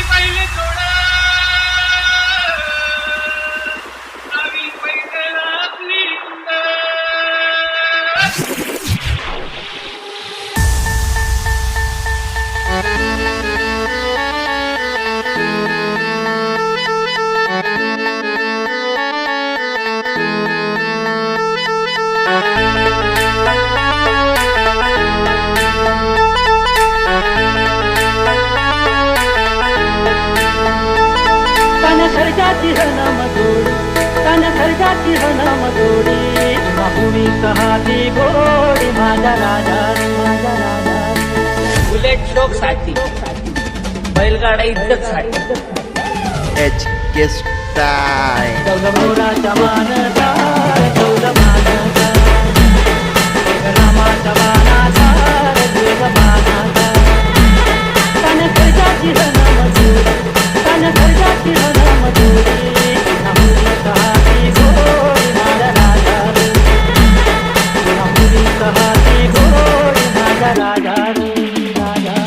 पहिले थोडा नावी पहिले आपली खर्जाची हनमदोडी तन खर्जाची हनमदोडी बाहुडी कहाती गोडी माझा राजा माझा राजा बुलेट शोक साठी बैलगाडा इज्जत साठी HK Style मोराच्या मानचा मानचा रामाच्या मानाचा मानाचा तन खर्जाची हनमदोडी तन खर्जाची हनमदोडी बाहुडी कहाती गोडी माझा राजा बाहुडी कहाती गोडी माझा राजा राजा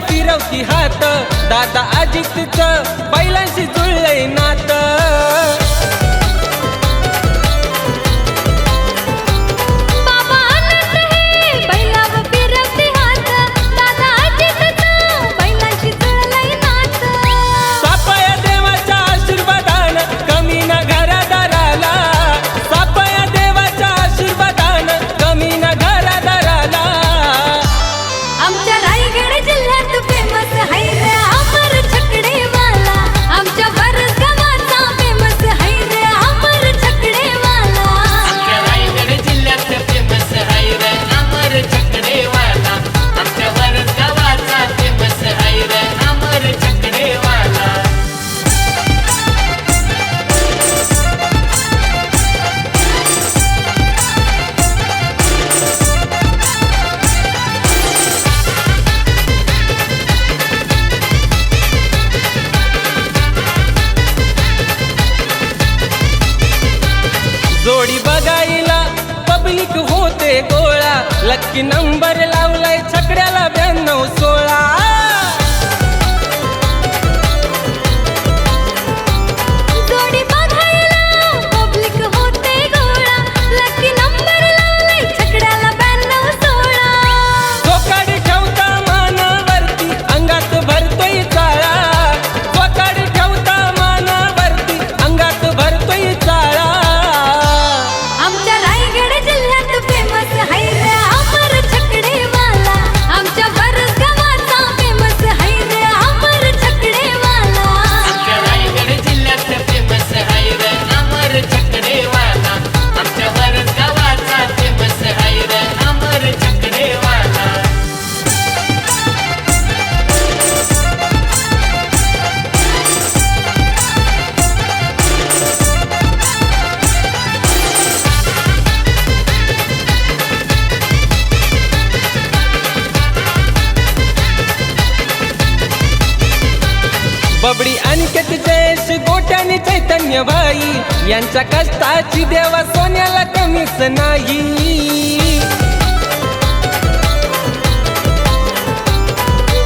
फिरवती हात दादा अजितचं बैलांशी जुळलंय नात. लकी नंबर लावलाय छकड्याला 9216. जोडी बघायला पब्लिक होते गोळा, लकी नंबर लावलाय छकड्याला 9216. चोकाडी ठेवता मानावरती अंगात भरतोय चाळा, चोकाडी ठेवता मानावरती अंगात भरतोय चाळा. आमच्या रायगड जिल्ह्यात फेमस है रे अमर छकडेवाला, आमच्या बरस गावाचा फेमस है रे अमर छकडेवाला. आमच्या रायगड जिल्ह्यात फेमस आहे रे अमर छकडेवाला, आमच्या बरस गावाचा फेमस आहे रे अमर छकडेवाला. बबडी अनिकेत जयेश गोट्याने चैतन्य भाई यांच्या कष्टाची देवा सोन्याला कमीच नाही.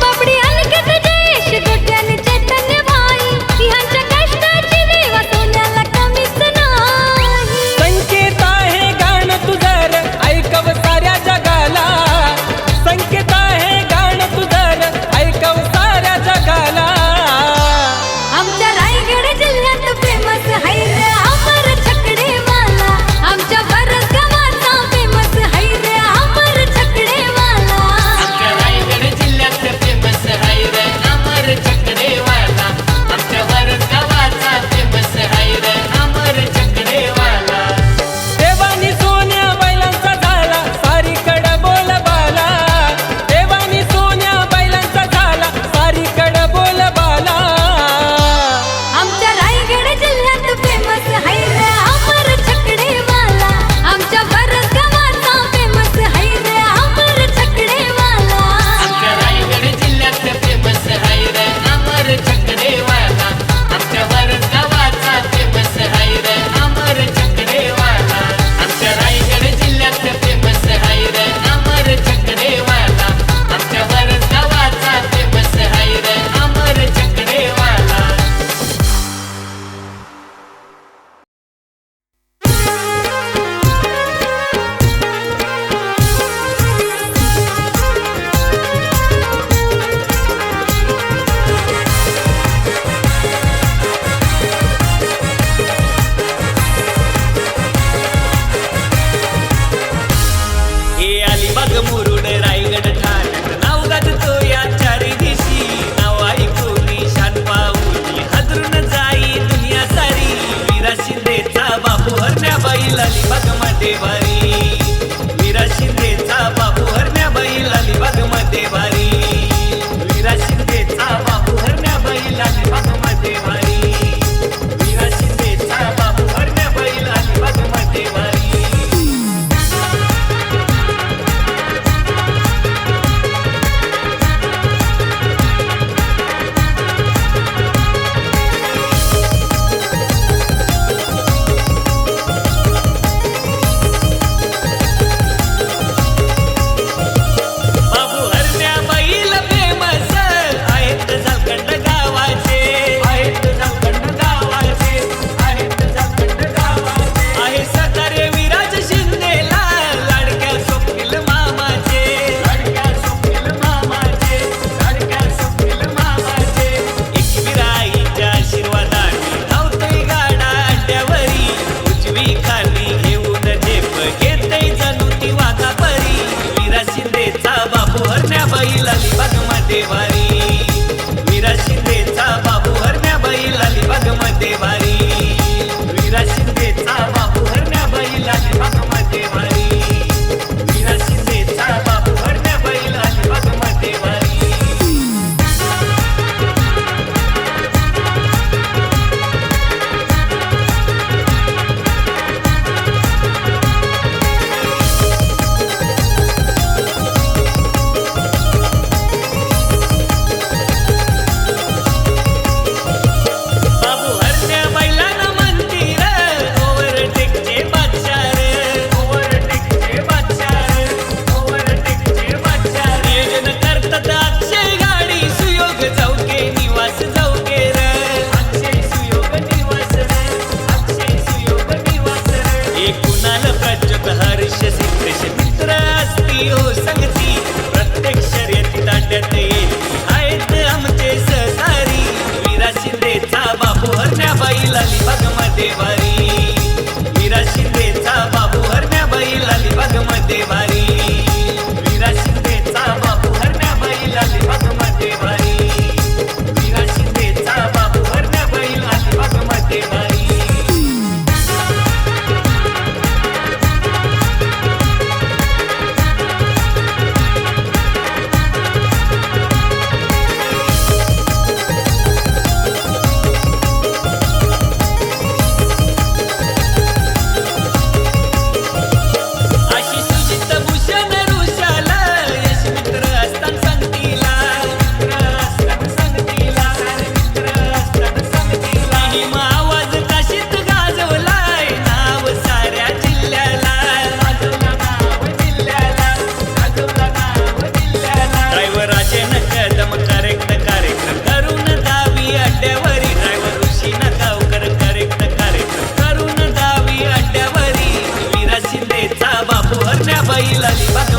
बापडी अनिकेत जयेश गोट्याने चैतन्य भाई ह्यांच्या कष्टाची देवा सोन्याला कमीच नाही. संकेत आहे गाणं तुझर ऐकव साऱ्या जगाला, संकेत आहे गाणं तुझर ऐकव साऱ्या जगाला. आमच्या रायगड जिल्ह्यात फेमस है रे अमर छकडेवाला, आमच्या बरस गावाचा फेमस है रे अमर छकडेवाला. आमच्या रायगड जिल्ह्यात फेमस आहे रे अमर छकडेवाला, आमच्या बरस गावाचा फेमस आहे रे अमर छकडेवाला. देवानी सोन्या बैलांचा झाला सारीकडे बोलबाला, देवानी सोन्या बैलांचा झाला सारीकडे बोलबाला. आमच्या रायगड जिल्ह्यात फेमस है रे अमर छकडेवाला, आमच्या बरस गावाचा फेमस है रे अमर छकडेवाला. आमच्या रायगड जिल्ह्यात फेमस आहे रे अमर छकडेवाला, आमच्या बरस गावाचा फेमस आहे रे अमर छकडेवाला. आमच्या रायगड जिल्ह्यात फेमस आहे रे अमर छकडेवाला, आमच्या बरस गावाचा फेमस आहे रे अमर छकडेवाला. हे अलिबाग मुरुड रायगड ठाण्यात नाव गाजतो या चारी दिशी, नाव ऐकून शान पाऊली हादरून जाई दुनिया सारी. वीरा शिंदेचा बापू हरण्या बैल अलिबाग मध्ये भारी, वीरा शिंदेचा बापू हरण्या बैल अलिबाग मध्ये भारी, वीरा शिंदेचा बापू हरण्या बैल अलिबाग मध्ये भारी, वीरा शिंदेचा बापू हरण्या बैल अलिबाग मध्ये भारी.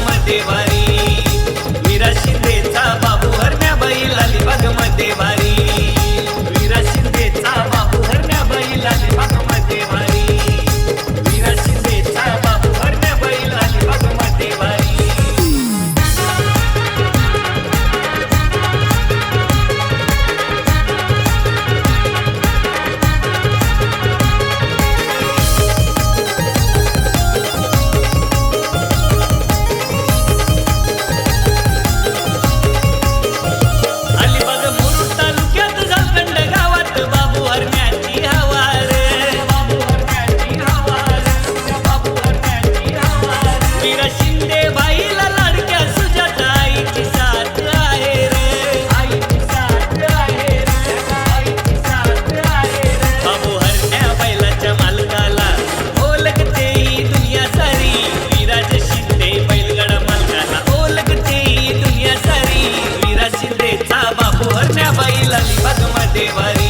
मध्ये वारी वीरा शिंदेचा बाबू हरण्या बैल अलिबाग मध्ये वारी वीरा शिंदेचा बाबू हरण्या बैल अलिबाग मध्ये वारी वीरा शिंदेचा बाबू हरण्या बैल अलिबाग मध्ये वारी अलिबाग मुरुड तालुक्यात झारखंड गावात बाबू हरण्याची हवा रे बाबू हरण्याची हवा रे बाबू हरण्याची हवा रे वीरा शिंदे बाईला लाडक्या सुजाता आईची साथ आहे रे आईची साथ आहे रे आईची साथ आहे रे बाबू हरण्या बैलाच्या मालकाला ओळखते ही दुनिया सारी विराज शिंदे बैलगाडा मालकाला ओळखते ही दुनिया सारी वीरा शिंदेचा बाबू हरण्या बैल अलिबाग मध्ये वारी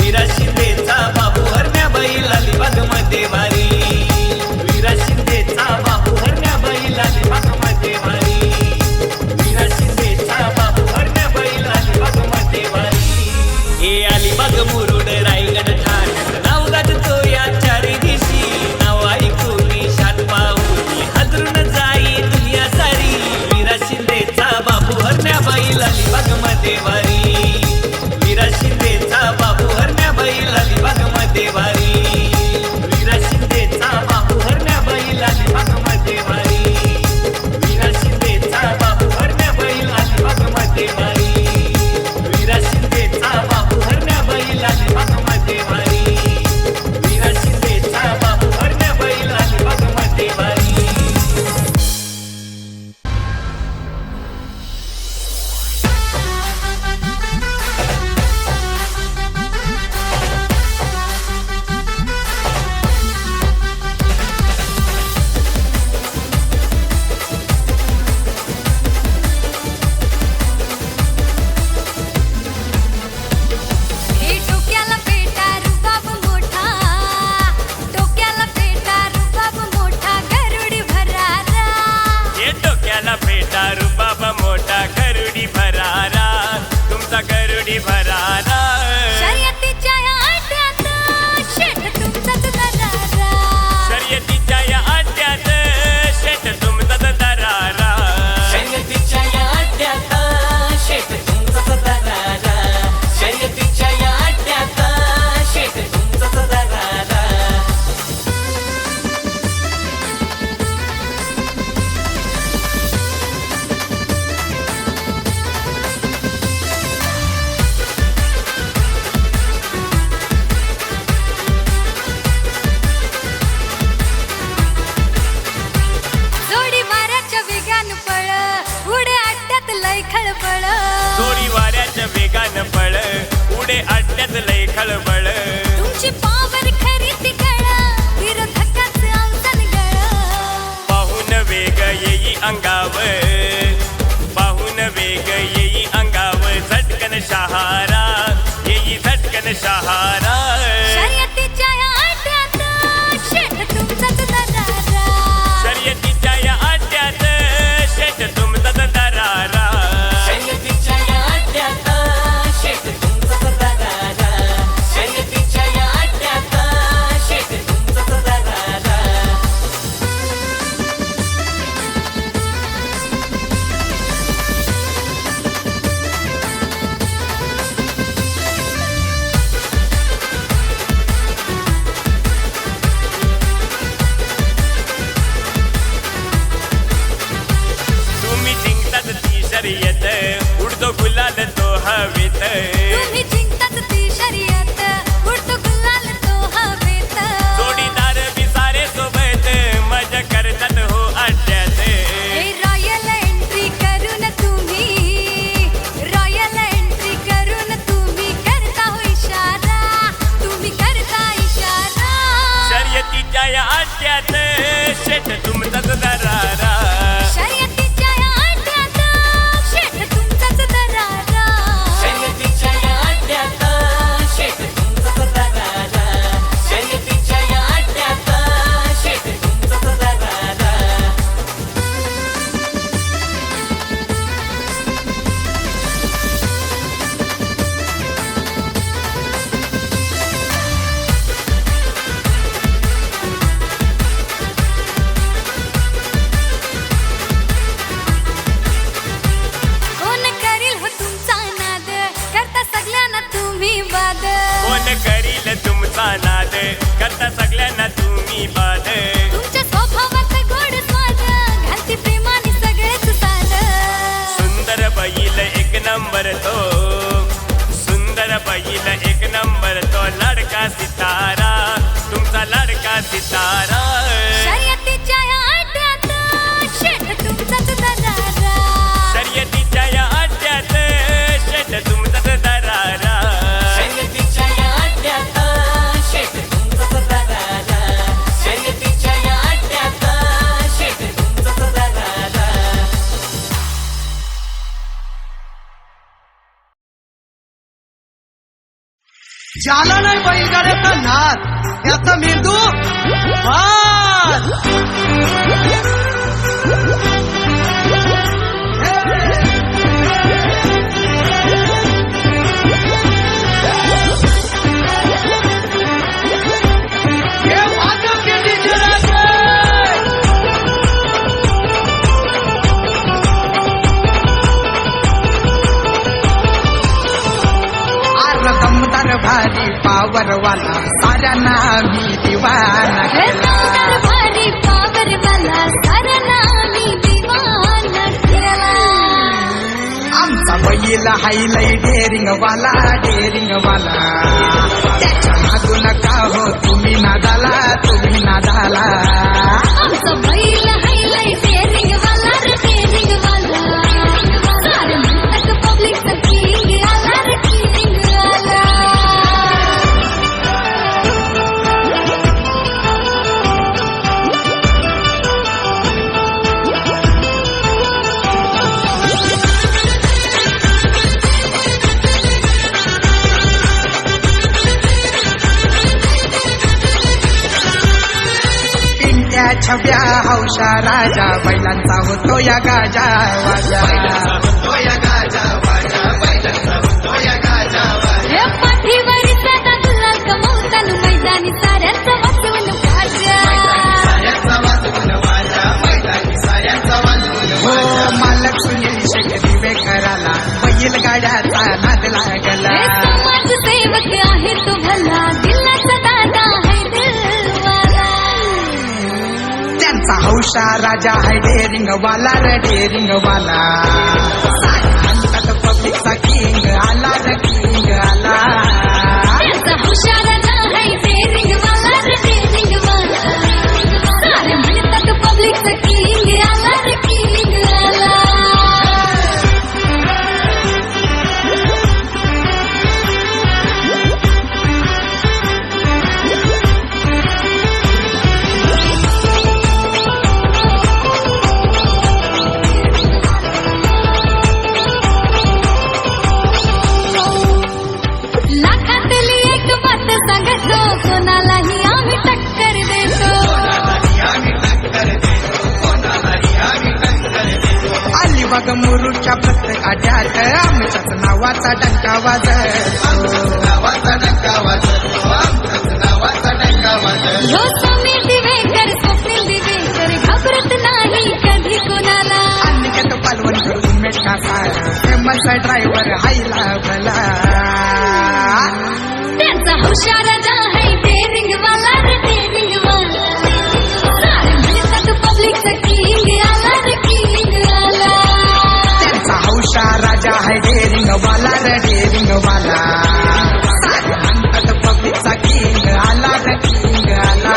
वीरा शिंदेचा बाबू हरण्या बैल अलिबाग मध्ये वारी वीरा शिंदेचा बाबू हरण्या बैल अलिबाग मध्ये वारी वीरा शिंदेचा बाबू हरण्या बैल अलिबाग मध्ये वारी हे अलिबाग मुरुड रायगड ठाणे नाव गाजतो या चारी दिशी नाव ऐकून शान पाहून हादरून जाई दुनिया सारी वीरा शिंदेचा बाबू हरण्या बैल अलिबाग मध्ये वारी वीरा शिंदेचा बाबू हरण्या बैल अलिबाग मध्ये वारी वीरा शिंदेचा बाबू हरण्या बैल अलिबाग मध्ये वारी वीरा शिंदेचा बाबू हरण्या बैल अलिबाग मध्ये वारी वीरा शिंदेचा बाबू हरण्या बैल अलिबाग मध्ये वारी वीरा शिंदेचा बाबू हरण्या बैल अलिबाग मध्ये वारी हे डोक्याला पेटा रुबाब मोठा डोक्याला पेटा रुबाब मोठा गरुडी भरारा ये डोक्याला पेटा रुबाब मोठा गरुडी भरारा तुमचा गरुडी भरारा शर्यतीच्या या आट्यात शेठ तुमचाच दरारा शर्यतीच्या या अड्ड्यात शेट तुमचा दरारा शर्यतीच्या या अड्ड्यात शेत तुमचाच दरारा शर्यतीच्या या अड्ड्यात शेत तुमचाच दरारा जोडी वाऱ्याच्या वेगान पळ उडे अड्ड्यात लय खळबळ दोरी वाऱ्याच्या वेगानं पळ उडे अड्ड्यात लय खळबळ तुमची पावर खरी ती गळ विरोधकाच अवसान गळ पाहून वेग येई अंगाव पाहून वेग येई अंगाव झटकन शहारा येई झटकन शहारा शर्यतीच्या या आट्यात शेठ तुमचाच दरारा शर्यतीच्या या अड्ड्यात शेट तुमचा दरारा शर्यतीच्या या अड्ड्यात शेत तुमचाच दरारा शर्यतीच्या या अड्ड्यात शेत तुमचाच दरारा तुम्ही जिंकतात ती शर्यत उडतो गुलाल तो हवेत तुम्ही जिंकतात ती शर्यत उडतो गुलाल तो हवेत जोडीदार बी सारे सोबत मजा करतात हो अड्ड्यात हे रॉयल एंट्री करून तुम्ही रॉयल एंट्री करून तुम्ही करता हो इशारा तुम्ही करता इशारा शर्यतीच्या या अड्ड्यात शेट तुमचाच दरारा शर्यतीच्या या आट्यात शेठ तुमचाच दरारा शर्यतीच्या या अड्ड्यात शेत तुमचाच दरारा शर्यतीच्या या अड्ड्यात शेत तुमचाच दरारा करता सगळ्यांना तुम्ही बाद तुमच्या स्वभावात गोड स्वाद घालती प्रेमाने सगळेच साध सुंदर बैल एक नंबर तो सुंदर बैल एक नंबर तो लाडका सितारा तुमचा लाडका सितारा शर्यतीच्या या अड्ड्यात शेठ तुमचाच दरारा शर्यतीच्या या अड्ड्यात शेठ तुमचाच दरारा शर्यतीच्या या अड्ड्यात शेट तुमचाच दरारा शर्यतीच्या या अड्ड्यात शेट तुमचाच दरारा ज्याला नाही बैलगाड्याचा नाद त्याचा मेंदू बाद. हे वाजव के DJ राजे. दमदार भारी पावर वाला साऱ्यांना मी दिवाना केला भारी पावर वाला साऱ्यांना मी दिवाना केला आमचा बैल हायलय डेरिंग वाला त्याच्या मागून का हो तुम्ही नादाला आमचा बैल हायलाय डेरिंग वाला रे डेरिंग वाला सारे म्हणतात पब्लिकचा किंग आला रे किंग आला पिंट्या छब्या हौशा राजा बैलांचा होतो या गाजा वाजा हे पाठीवर सदा गुलाल कमवताना मैदानी साऱ्यांचं वाचवून हो मालक सुनील शेख दिवेकराला बैल गाड्याचा नाद लागला समाज सेवक आहे तो भला दिलाचा दादा है दिलवाला त्यांचा हौशा राजा आहे डेरिंग वाला म्हणतात पब्लिकचा किंग आला रे किंग आला त्यांचा हुशार राजा है डेरिंग वाला रे डेरिंग वाला सारे म्हणतात पब्लिकचा किंग आला रे किंग आला लाखातली एक बात सांगतो कोणालाही आम्ही टक्कर देतो आली बघ मुरुडच्या प्रत्येक आड्यात आमच्याच नावाचा डंका हो स्वामी दिवेकर स्वप्नील दिवेकर घाबरत नाही कधी कोणाला अनिकेत पालवण उमेश कासार फेमस ड्रायव्हर हायला भला त्यांचा हुशार राजा है डेरिंग वाला रे डेरिंग वाला सारे म्हणतात पब्लिकचा किंग आला रे किंग आला त्यांचा हौशा राजा आहे डेरिंग वाला सारे म्हणतात पब्लिकचा किंग आला रे किंग आला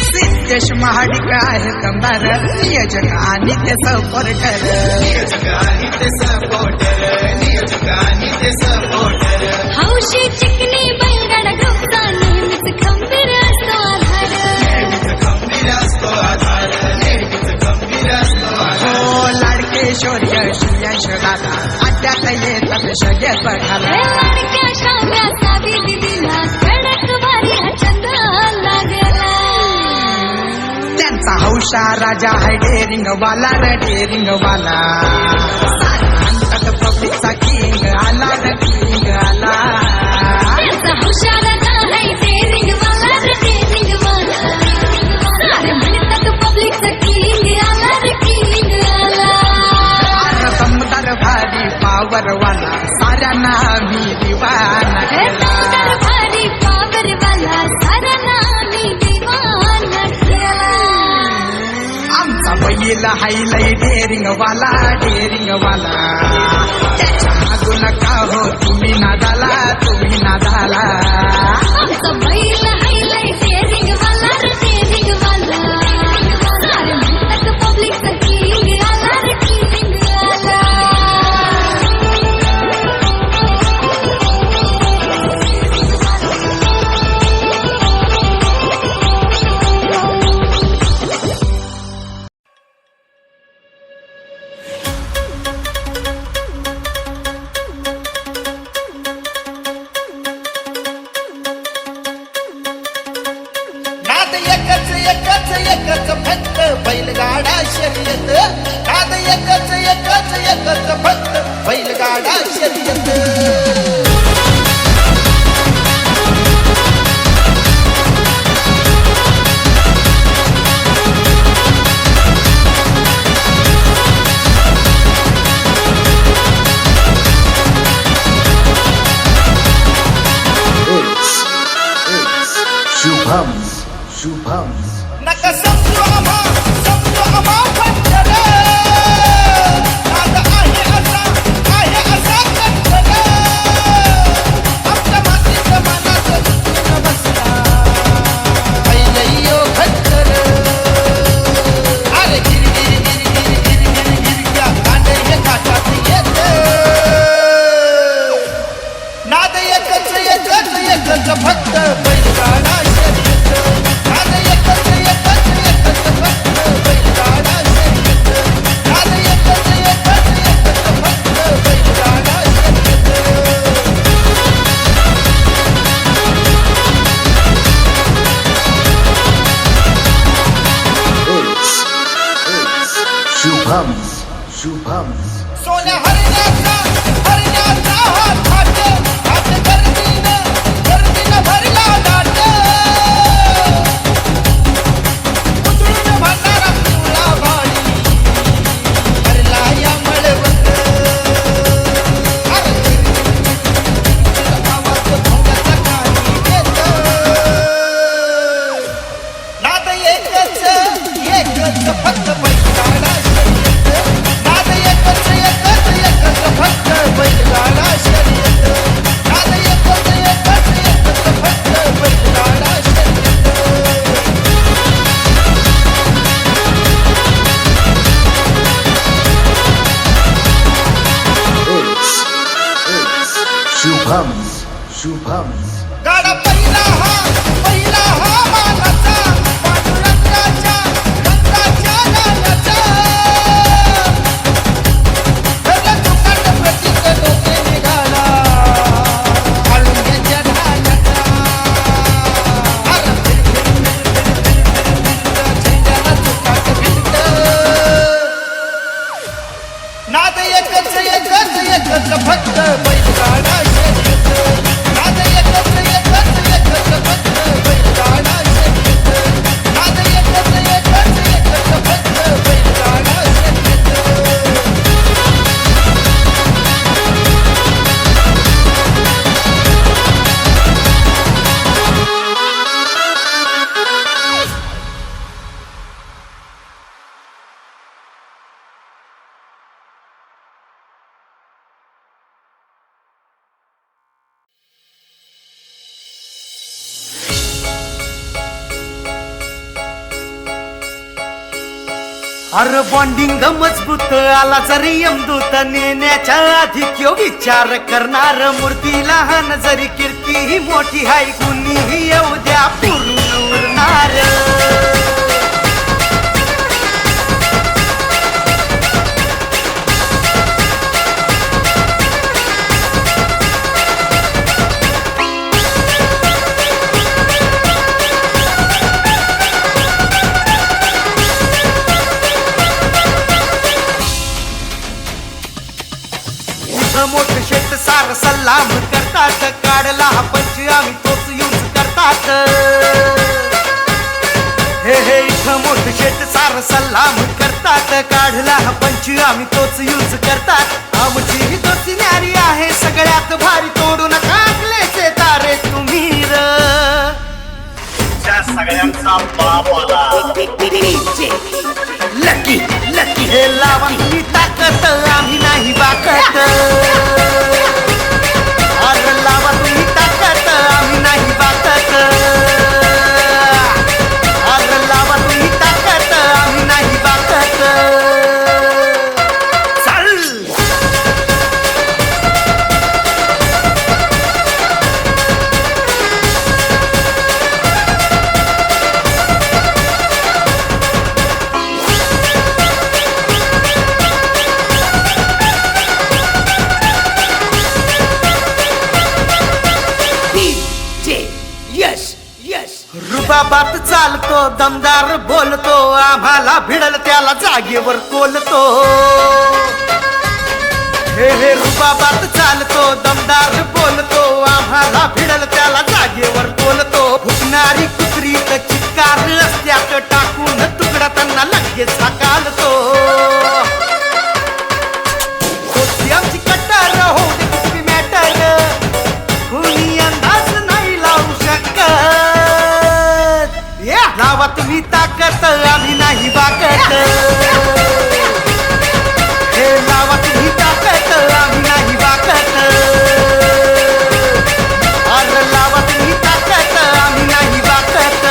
सिद्धेश महाडिक आहे कंबार नियोजक आणि ते सपोर्टर हौशी चिकनी बैलगाडा ग्रुपचा नेहमीच खंबीर असतो आधार हो लाडके शौर्य यश दादा अड्ड्यात येतात सगळे बघायला लाडक्या शाम्या सावी दिदीला कडक भारी हा छंद लागला त्यांचा हौशा राजा आहे डेरिंग वाला म्हणतात पब्लिकचा किंग आला रे किंग बैल हायलय डेरिंग वाला त्याच्या मागून का हो तुम्ही नादाला आमचा बैल हायलाय डेअरिंग वाला रे डेअरिंग वाला सारे म्हणतात पब्लिकचा किंग आला रे किंग आला नाद एकच फक्त बैलगाडा शर्यत नाद एकच फक्त बैलगाडा शर्यत शुभम नका समजू आम्हा फक्त रे. नाद आहे असा फक्त रे. आमच्या मातीच्या मनात रुतून बसला बैलयो फक्त रे. अरे गिर त्या कांडे हे काठात येते. नाद एकच फक्त बैलगाडा शर्यत नाद एकच फक्त बैलगाडा शर्यत नाद एकच फक्त बैलगाडा शुभम सोन्या हरण्याचा हात गर्दीनं भरला दाट उतरून भरणारा पिवळा बाळी भरला या मळवत आवाज भोंग्याचा काही देत नाद एकच फक्त बैलगाडा शर्यत नाद एकच फक्त बैलगाडा शर्यत नाद एकच फक्त बैलगाडा शर्यत शुभम गाडा पहिला हा मानाचा पांडुरंगाच्या रंगाच्या नानाचा सगळं दुकान प्रतीक डोके निघाला आळुंग्याच्या धानाचा अरे झेंड्याला चुकाट भिंत नाद एकच फक्त बैलगाडा शर्यत नाद एकच फक्त बैलगाडा शर्यत नाद एकच फक्त बैलगाडा शर्यत अरे बॉन्डिंग मजबूत आला जरी यमदूत नेण्याच्या आधी क्यो विचार करणार मूर्ती लहान जरी कीर्ती ही मोठी हाय कुणीही येऊ द्या पूर्ण उरणार मोठं शेत सार सल्लाम करतात काढला हा पंच आम्ही तोच यूज करतात हे इथं मोठं शेत सार सल्लाम करतात काढला हा पंच आम्ही तोच यूज करतात आमची ही तोच न्यारी आहे सगळ्यात भारी तोडू नका आपलेचे तारे तुम्ही र तुमच्या सगळ्यांचा बाप आला. लकी लकी हे लावा तुम्ही ताकत आम्ही नाही बाकत. अरे लावा तुम्ही ताकत आम्ही नाही बाकत. अरे लावा तुम्ही ताकत आम्ही नाही बाकत. चल रुबाबात चालतो दमदार बोलतो आम्हाला भिडल त्याला जागेवर कोलतो. हे रुबाबात चालतो दमदार बोलतो आम्हाला भिडल त्याला जागेवर कोलतो. फुकणारी कुत्री तर चित्कार रस्त्यात टाकून तुकडा त्यांना लगेच हाकालतो. आमची कट्टर हो दे किती मॅटर कुणी अंदाज नाही लावू शकत. लावा तुम्ही ताकत आम्ही नाही बाकत. हे लावा तुम्ही ताकत आम्ही नाही बाकत. अरे लावा तुम्ही ताकत आम्ही नाही बाकत.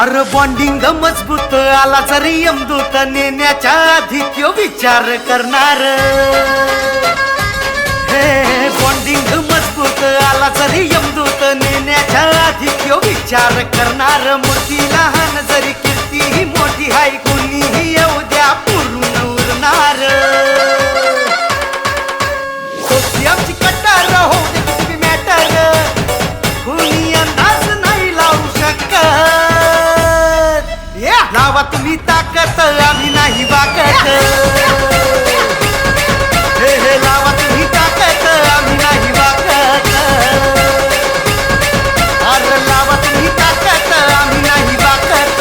अरे बॉन्डिंग मजबूत आला जरी यमदूत नेण्याच्या आधी त्यो विचार करणार. हे बॉन्डिंग मजबूत आला जरी यमदूत नेण्याच्या आधी त्यो विचार करणार. मूर्ती लहान जरी कीर्ती ही मोठी हाय कुणीही येऊ द्या पुरून उरणार. आमची कट्टर हो दे किती मॅटर कुणी अंदाज नाही लावू शकत. लावा तुम्ही ताकत आम्ही नाही बाकत. हे लावा तुम्ही ताकत आम्ही नाही बाकत. अरे लावा तुम्ही ताकत आम्ही नाही बाकत.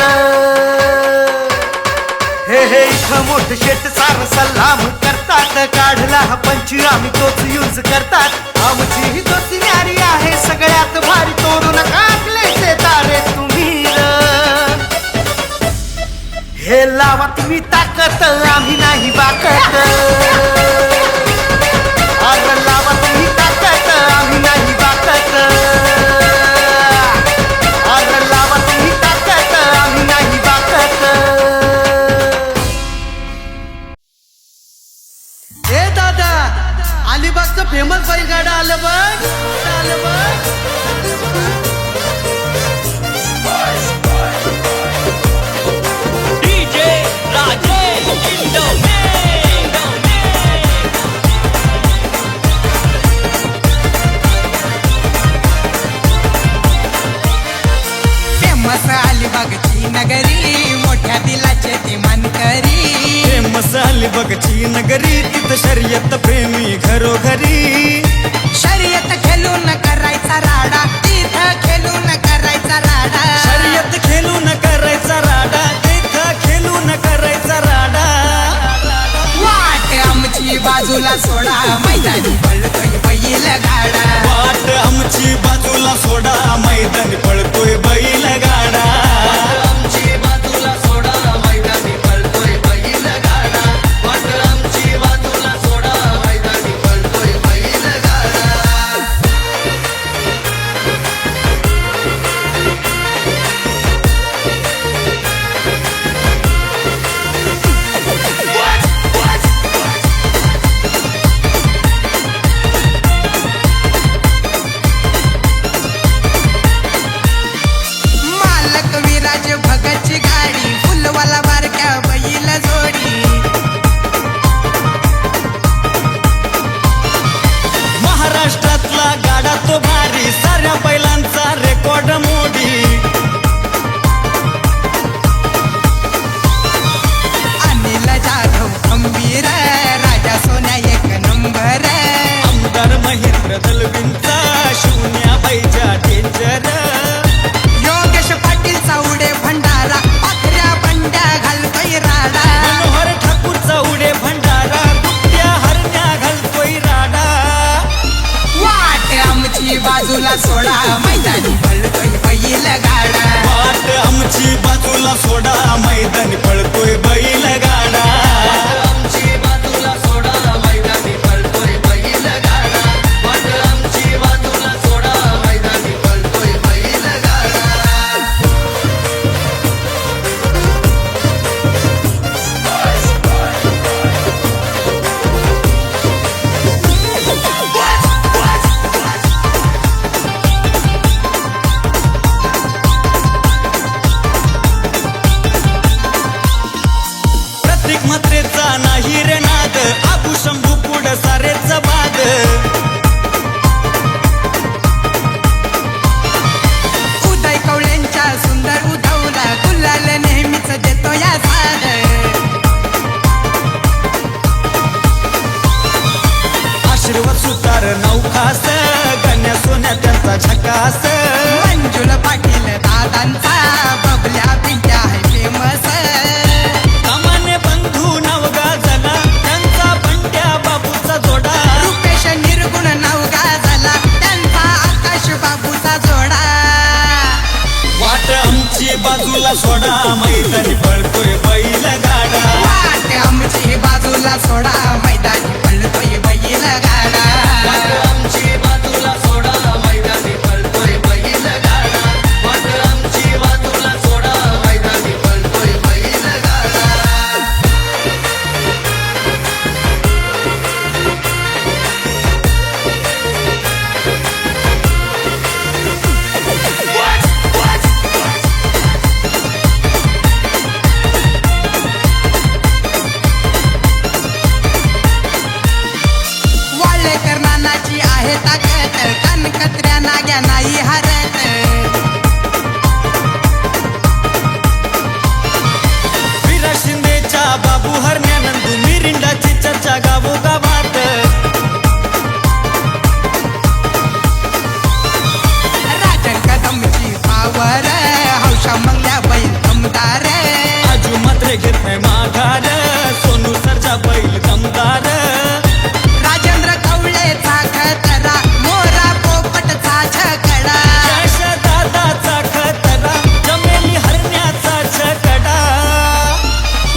हे इथं मोठ शेट सार सलाम करतात. काढला हा पंच आम्ही तोच यूज करतात. आमची ही दोस्ती न्यारी आहे सगळ्यात भारी. तोडू नका आपले तारे तुम्ही. हे लावा तुम्ही ताकत आम्ही नाही बाकत. अरे लावा तुम्ही ताकत आम्ही नाही बाकत. अरे लावा तुम्ही ताकत आम्ही नाही बाकत. ए दादा अलिबागचं फेमस बैलगाडा आलं बघ. आलं बघ. फेमस अलिबागची नगरी मोठ्या दिलाचे ती मानकरी. फेमस अलिबागची नगरी तिथं शर्यत प्रेमी घरोघरी. शर्यत खेळून करायचा राडा तिथं खेळून करायचा राडा. शर्यत खेळून करायचा राडा तिथं खेळून करायचा राडा. वाट आमची बाजूला सोडा मैदानी पळतोय बैल गाडा. वाट आमची बाजूला सोडा मैदानी पळतोय बैल गाडा. आमची बाजूला सोडा मैदानी पळतोय बैल गाडा. वाट आमची बाजूला सोडा मैदानी पळतोय बैल गाडा. मालक सोडा मैदानी पळतोय बैल गाडा वाट आमची बाजूला सोडा मैदानी पळतोय बैल गाडा आमची बाजूला सोडा मैदानी पळतोय बैल गाडा वाट आमची बाजूला सोडा मैदानी पळतोय बैल गाडा प्रत्येक मात्रेचा नाही रे नाद आबू शंभू पुढ सारेच बाद उदय कवळ्यांच्या सुंदर उधवला गुलाल नेहमीच देतो या साद आशीर्वाद सुतार नौखास गण्या सोन्या त्यांचा झकास मंजुल पाटील दादांचा बबल्या पिंट्या आहे फेमस सामान्य बंधू नाव गाजला त्यांचा बंट्या बाबूचा जोडा रुपेश निर्गुण नाव गाजला त्यांचा आकाश बाबूचा जोडा वाट आमची बाजूला सोडा मैदानी पळतोय बैल गाडा वाट आमची बाजूला सोडा मैदानी पळतोय बैल गाडा वाट आमची बाजूला सोडा मैदानी पळतोय बैल गाडा वाट आमची बाजूला सोडा मैदानी पळतोय बैल गाडा वाळेकर नानाची आहे ताकद कानकत्र्या नाग्या नाही हरत विरा शिंदेच्या बाबू हरण्यानंदू मिरिंडाची चर्चा गावोगावात राजन कदमची पावर हौशा मंगल्या बैल दमदार आजू मात्र घेत नाही माघार सोनू सरचा बैल दमदार राजेंद्र कवळेचा खतरा मोरा पोपटचा छकडा यश दादाचा खतरा जमेली हरण्याचा छकडा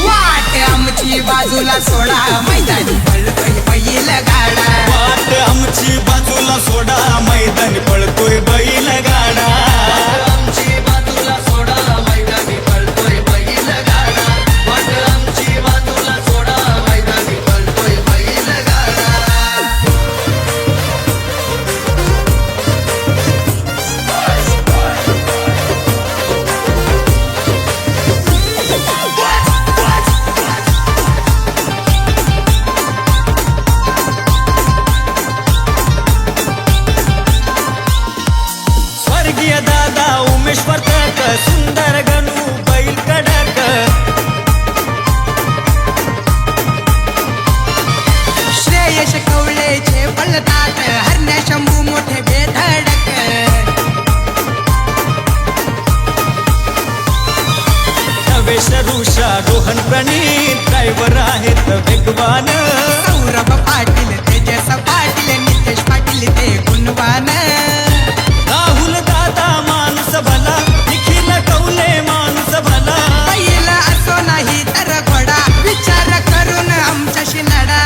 वाट आमची बाजूला सोडा मैदानी पळतोय बैल गाडा वाट आमची बाजूला सोडा मैदानी पळतोय बैल गाडा आमची बाजूला सोडा मैदानी पळतोय बैल गाडा वाट आमची बाजूला सोडा मैदानी पळतोय बैल गाडा स्वर्गीय दादा उमेश वर्तक सुंदर गणू बैल कडक श्रेयश कवळेचे पळतात हरण्या शंभू मोठे बेधडक नवेश ऋषा रोहन प्रणीत ड्रायव्हर आहेत वेगवान सौरभ पाटील तेजस पाटील नितेश पाटील ते गुणवान राहुल दादा माणूस भला निखिल कौले माणूस भला बैल असो नाही तर घोडा विचार करून आमच्याशी लढा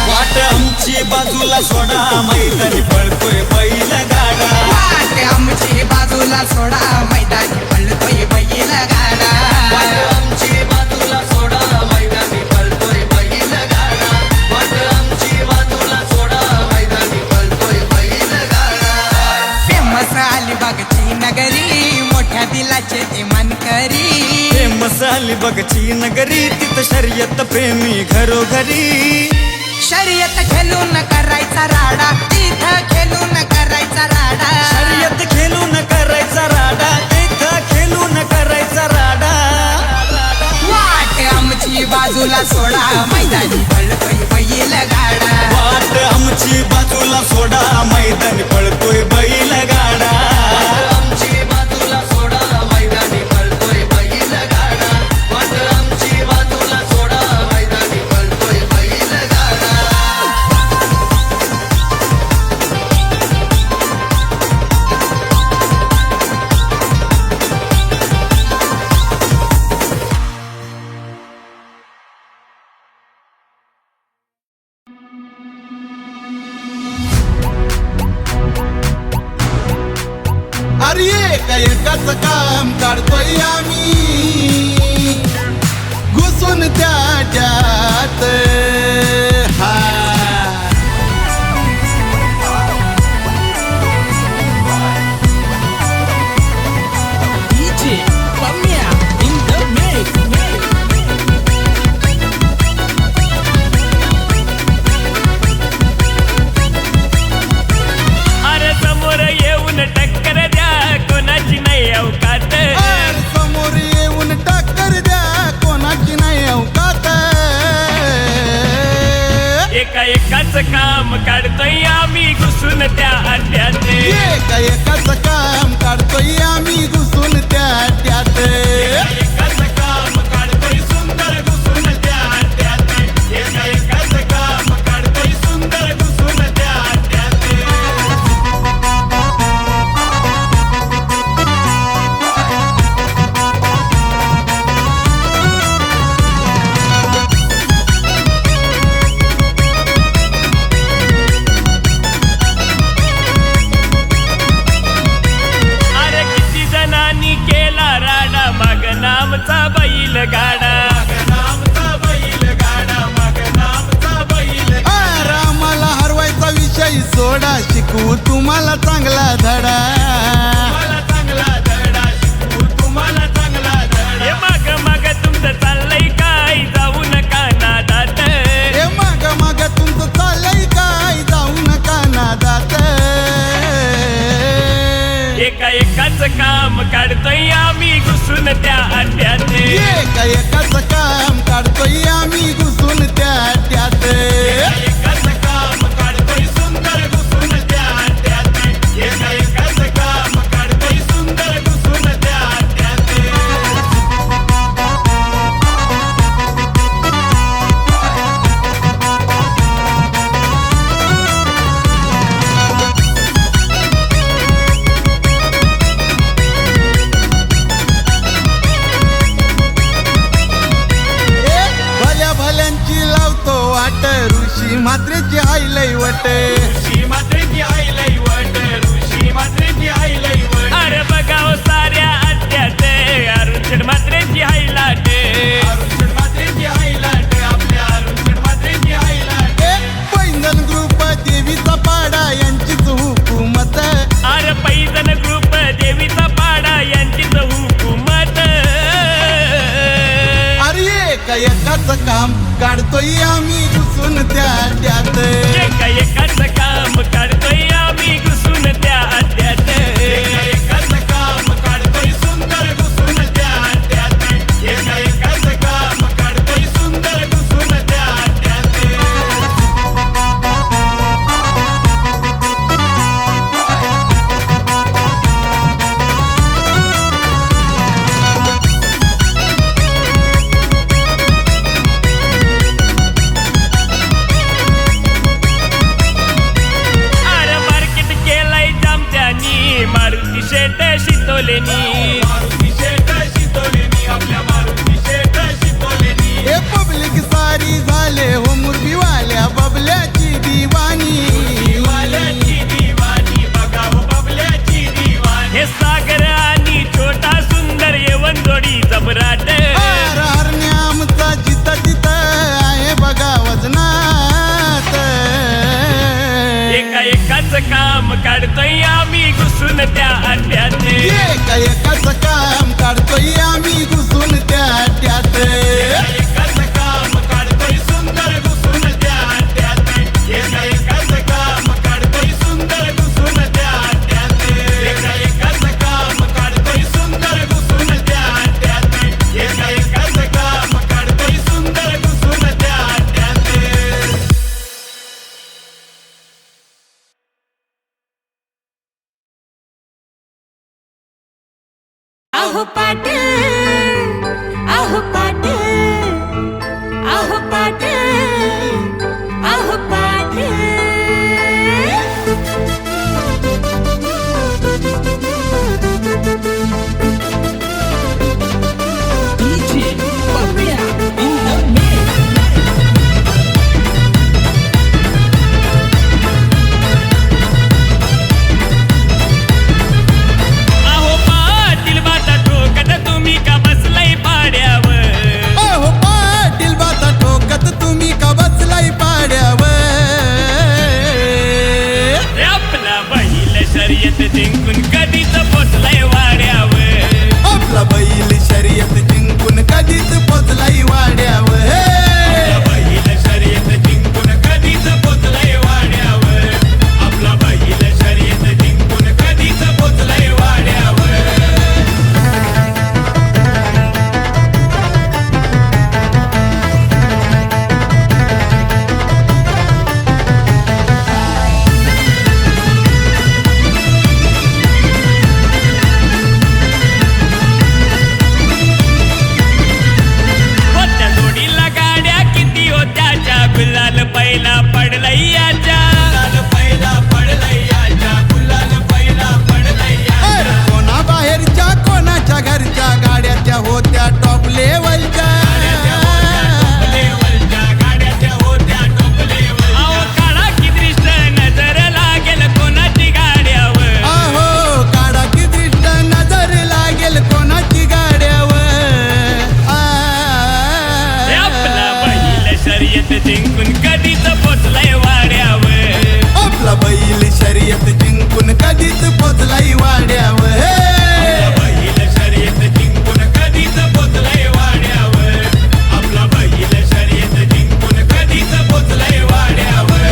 वाट आमची बाजूला सोडा मैदानी पळतोय बैल गाडा वाट आमची बाजूला सोडा मैदानी पळतोय बैल गाडा वाट आमची बाजूला सोडा मैदानी पळतोय बैल गाडा वाट आमची बाजूला सोडा मैदानी पळतोय बैल गाडा फेमस अलिबागची नगरी मोठ्या दिलाचे ते मानकरी फेमस अलिबागची नगरी तिथं शर्यत प्रेमी घरोघरी शर्यत खेळून करायचा राडा तिथं खेळून करायचा राडा शर्यत खेळून करायचा राडा तिथं खेळून करायचा राडा वाट आमची बाजूला सोडा मैदानी पळतोय बैल गाडा वाट आमची बाजूला सोडा मैदानी पळतोय बैल गाडा आमची बाजूला सोडा मैदानी पळतोय बैल गाडा वाट आमची बाजूला सोडा मैदानी पळतोय बैल गाडा अरे एका एकाच काम काढतोय आम्ही घुसून त्याच्यात हा अरे समोर येऊन टक्कर द्या कोणाची नाही अवकात समोर येऊन टक्कर द्या कोणाची नाही अवकात एका एकाच काम काढतोय आम्ही घुसून त्या अड्ड्यात एका एकाच काम काढतोय आम्ही घुसून त्यात एकाच काम काढतोय सुंदर घुसून त्या अड्ड्यात एका एकाच काम काढतोय सुंदर घुसून त्या अड्ड्यात अरे किती जणांनी केला राडा माग नामचा बैल गाडा रामाला हरवायचा विषय सोडा शिकवू तुम्हाला चांगला धडा हे माग माग तुमचं चाललंय काय जाऊ नका नादात हे माग माग तुमचं चाललंय काय जाऊ नका नादात एका एकाच काम काढतोय आम्ही घुसून त्या अड्ड्यात एका एकाच काम काढतोय आम्ही घुसून त्यात एकाच काम काढतोय सुंदर घुसून त्या अड्ड्यात एका एकाच काम काढतोय सुंदर घुसून त्या अड्ड्यात भल्या भल्यांची लावतो वाट ऋषी मात्रेची हायलय वट अरे बघाव साऱ्या अड्ड्यात अरुण मात्रेची हायलाट पैंजण ग्रुप देवीचा पाडा यांचीच हुकूमत अरे पैजण ग्रुप देवीचा पाडा यांचीच हुकूमत अरे एका एकाच काम काढतोय आम्ही घुसून त्यात एका एकाच काम काढतोय आम्ही घुसून त्या अड्ड्यात एकाच काम काढतोय सुंदर घुसून त्या अड्ड्यात एका एकाच काम काढतोय सुंदर घुसून त्या अड्ड्यात अरे मार्केट केलंय जामत्यानी मारुती शेट शितोलेनी हे पब्लिक सारी झाले हो मुरबीवाल्या बबल्याची दिवाणी हे सागर आणि छोटा सुंदर येवन जोडी जबराट हरणे आमचा जिता जिता आहे बघा वजनात एका एकाच काम काढतोय आम्ही घुसून त्या अड्ड्यात एका एकाच काम काढतोय आम्ही घुसून त्यात एकाच काम काढतोय सुंदर घुसून त्या अड्ड्यात एका एकाच काम काढतोय सुंदर घुसून त्या अड्ड्यात एका एकाच काम काढतोय सुंदर घुसून त्या अड्ड्यात एका एकाच काम काढतोय सुंदर घुसून त्या अड्ड्यात आहो पाटील आहो पाटील आहो पाटील आहो पाटील पहिला पडलैयाच्या अरे कोणा बाहेरच्या कोणाच्या घरच्या गाड्या त्या होत्या टॉप लेवलच्या अहो काढा की दृष्ट नजर लागेल कोणाची गाड्यावर अहो काढा की दृष्ट नजर लागेल कोणाची गाड्यावर आपला बैल शर्यत जिंकून कधीच पोचलाय वाड्यावर आपला बैल शर्यत जिंकून कधीच पोचलाई वाड्यावर बैल शर्यत जिंकून कधीच पोचलाय वाड्यावर आपला बैल शर्यत जिंकून कधीच पोचलाय वाड्यावर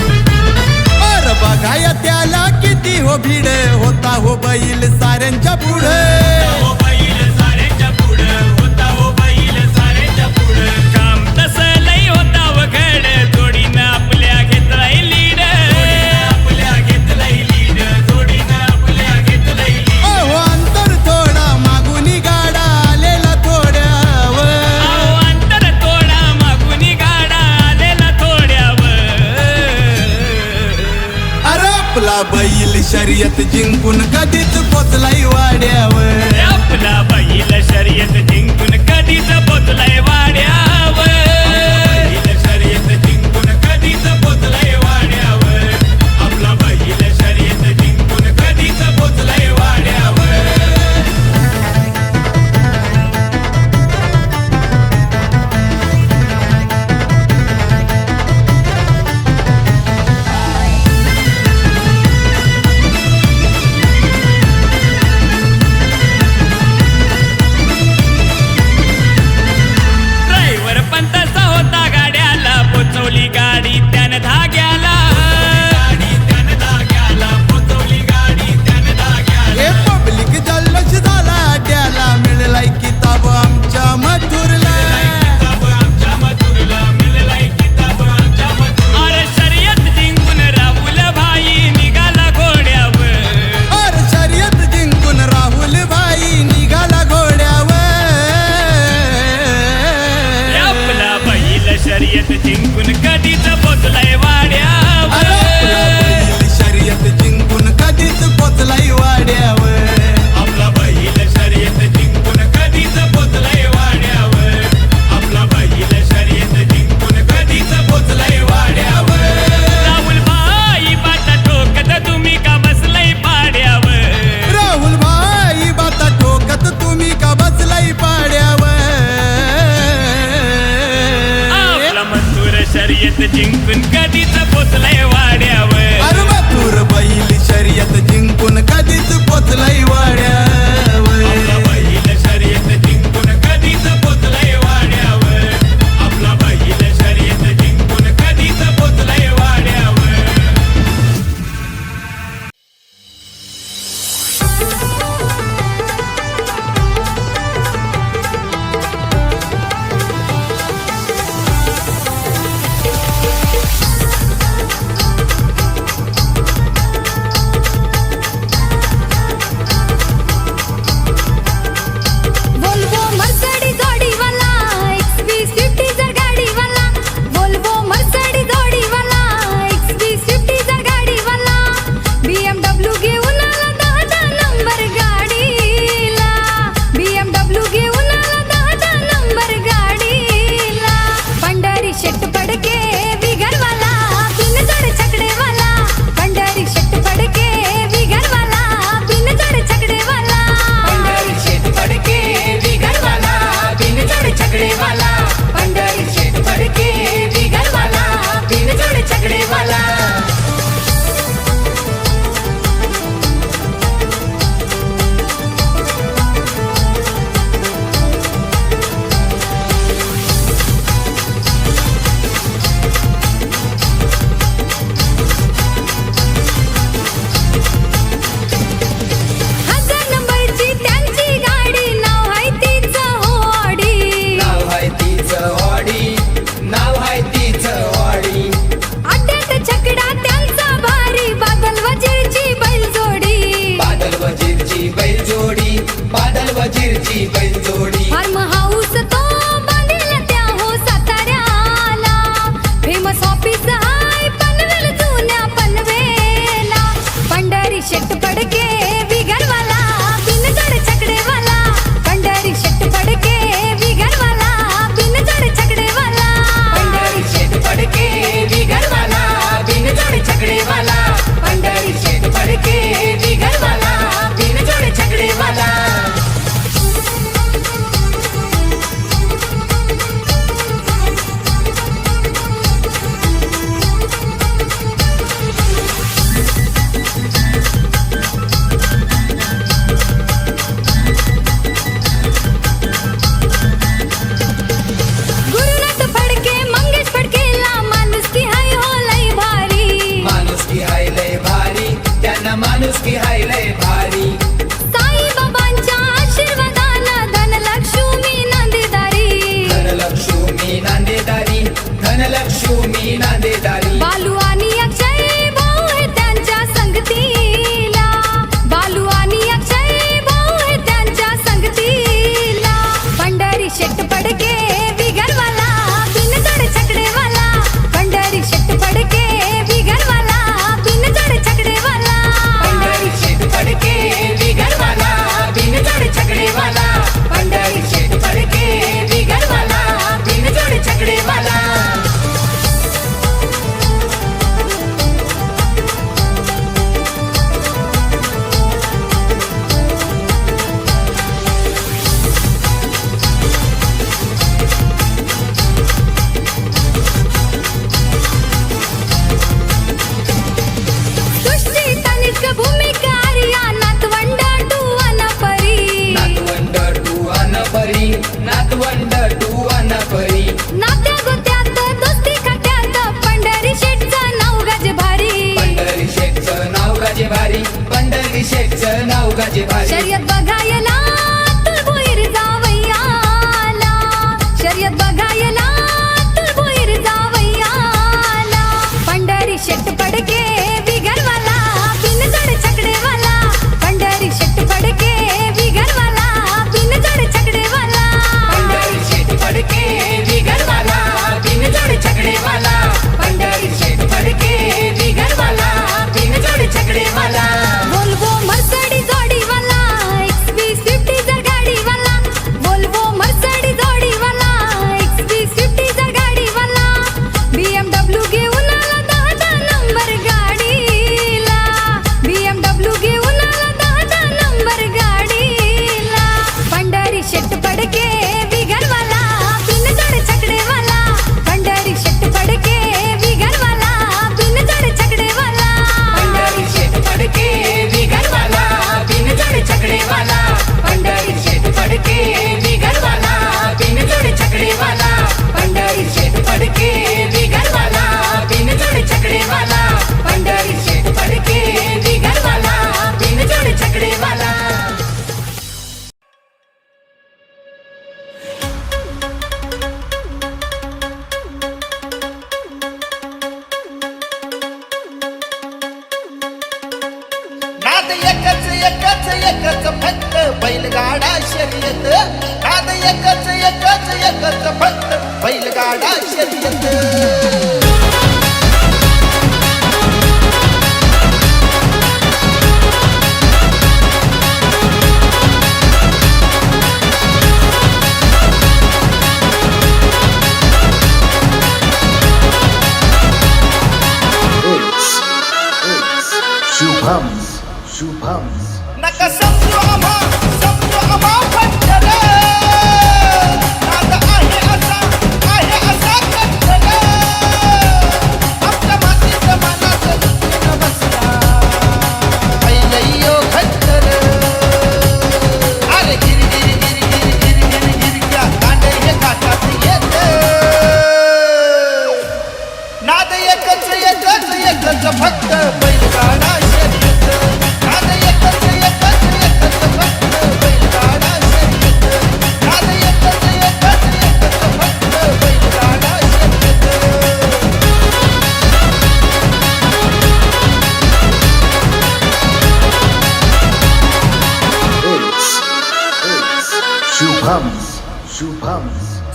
अरे बघाया त्याला किती हो भीड होता हो बैल साऱ्यांच्या पुढे हो बैल साऱ्याच्या पुढं होता हो बैल साऱ्याच्या पुढं काम तसं लई होता वघड जोडीनं आपल्या घेतलाय लीड आपल्या घेतलाय लीड जोडीनं आपल्या घेतलाय लीड अहो अंतर थोडा मागुनी गाडा आलेला थोड्यावर अहो अंतर थोडा मागुनी गाडा आलेला थोड्यावर अरे आपला बैल शर्यत जिंकून कधीच पोचलाई वाड्यावर आपला बैल शर्यत जिंकून कधीच पोचलाय वाड्यावर बैल शर्यत जिंकून कधीच पोचलाय वाड्यावर आपला बैल शर्यत जिंकून कधीच पोचलाय वाड्यावर ड्रायव्हर पण तसा होता गाड्याला पोचवली गाडी त्यानं धाग्याला गाडी त्यानं धाग्याला पोचवली गाडी त्यानं धाग्याला हे पब्लिक जल्लोष झाला अड्याला मिळलाय किताब आमच्या मथुरला किताब आमच्या मथुरला मिळालाय किताब आमच्या मथुरला अरे शर्यत जिंकून राहुल भाई निघाला घोड्यावर अरे शर्यत जिंकून राहुल भाई निघाला घोड्यावर आपला बैल शर्यत जिंकून कधीच पोचलाय वाड्यावर अरे आपला बैल शर्यत जिंकून कधीच पोचलाई वाड्यावर आपला बैल शर्यत जिंकून कधीच पोचलाय वाड्यावर आपला बैल शर्यत जिंकून कधीच पोचलाय वाड्यावर राहुल भाई बाटा ठोकत तुम्ही का बसलाय पाड्यावर राहुल भाई बाता ठोकत तुम्ही का बसलाई पाड्यावर आपला मथुर शर्यत जिंकून कधीच पोचलाय वाड्यावर अरे मथुर बैल शर्यत जिंकून कधीच पोचलाई वाड्यावर आपला बैल शर्यत जिंकून कधीच पोचलाय वाड्यावर आपला बैल शर्यत जिंकून कधीच पोचलाय वाड्यावर बैलगाडा शर्यत नाद एकच एकच एकच फक्त बैलगाडा शर्यत नका समजू आम्हा पंचर नाद आहे असा कंचन आमच्या मातीच्या मनात दुखून बसला बैलयो खच्चर अरे गिर गिर गिर गिर गिर गिर गिर क्या कांडे हे काटात येत नाद एकच एकच एकच फक्त बैलगाडा शर्यत नाद एकच एकच एकच फक्त बैलगाडा शर्यत नाद एकच एकच एकच फक्त बैलगाडा शर्यत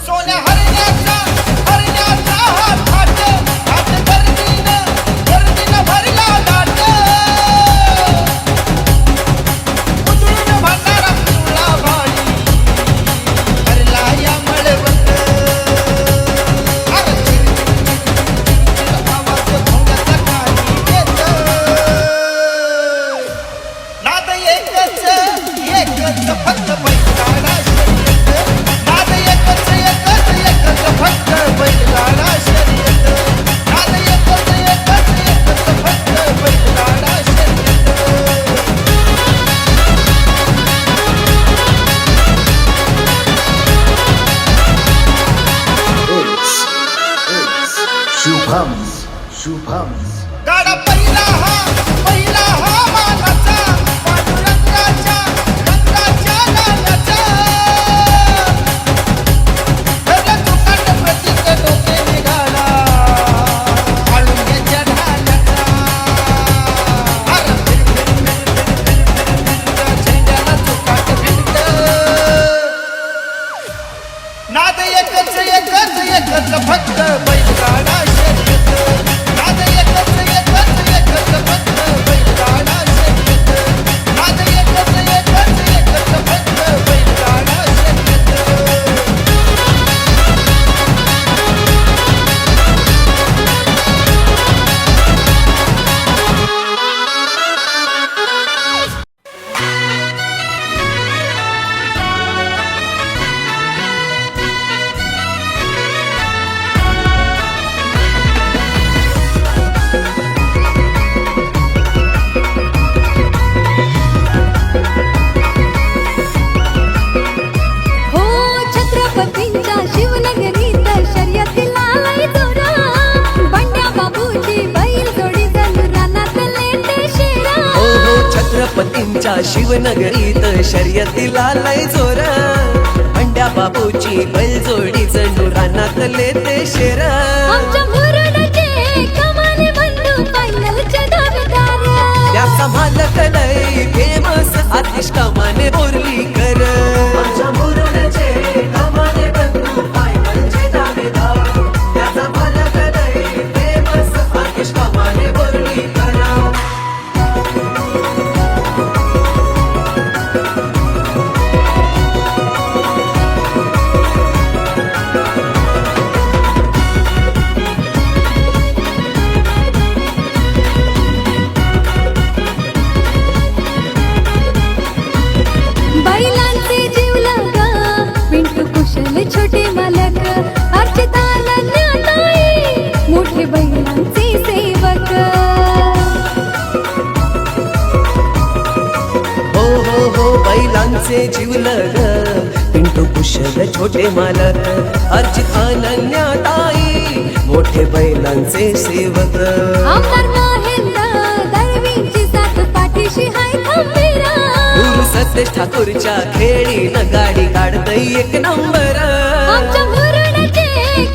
सोन्या हरण्याचा हात हात गर्दीनं भरला लाट उतरून भरणारा पिवळा भाडी भरला या मळवट अरे चिरचिर आवाज भोंगाचा काही येत नाद एकच एकच फक्त बैलगाडा शर्यत नाद एकच एकच एकच फक्त बैलगाडा शर्यत नाद एकच एकच एकच फक्त बैलगाडा शर्यत गाडा पहिला हा मानाचा पांडुरंगाच्या रंगाच्या गाण्याचा खरं तुकाट प्रतीक डोके निघाला आळुंग्याच्या ढाल्याचा अरे फिर झेंड्याला तुकाट भिंत नाद एकच एकच एकच फक्त बैलगाडा शर्यत नाद एकच एकच एकच फक्त बैलगाडा शर्यत नाद एकच एकच एकच फक्त बैलगाडा शर्यत हो छत्रपतींच्या शिवनगरीत शर्यतीला लय जोरा बंड्या बाबूची बैल जोडी जणू रानातले ते शेरा हो छत्रपतींच्या शिवनगरीत शर्यतीला लय जोर अंड्या बाबूची बैलजोडी जणू रानातले ते शेर आमच्या मुरुडचे कमाने बंधू फायनलचे दावेदार याचा मालक लय फेमस आतिश कमाने बोर्लीकर आमच्या मुरुडचे कमाने बंधू फायनलचे दावेदार याचा मालक लय फेमस आतिश कमाने बोर्लीकर बैलांचे जीवलग पिंटू कुशल छोटे मालक अर्चिता नन्याताई मोठे बैलांचे सेवक हो बैलांचे जीवलग पिंटू कुशल छोटे मालक अर्जित अनन्याताई मोठे बैलांचे सेवक आमदार महेंद्र दळवींची साथ पाठीशी हाय खंबीरा गुरु सतेज ठाकूरच्या खेळीनं गाडी काढतय एक नंबर आमच्या मुरुडचे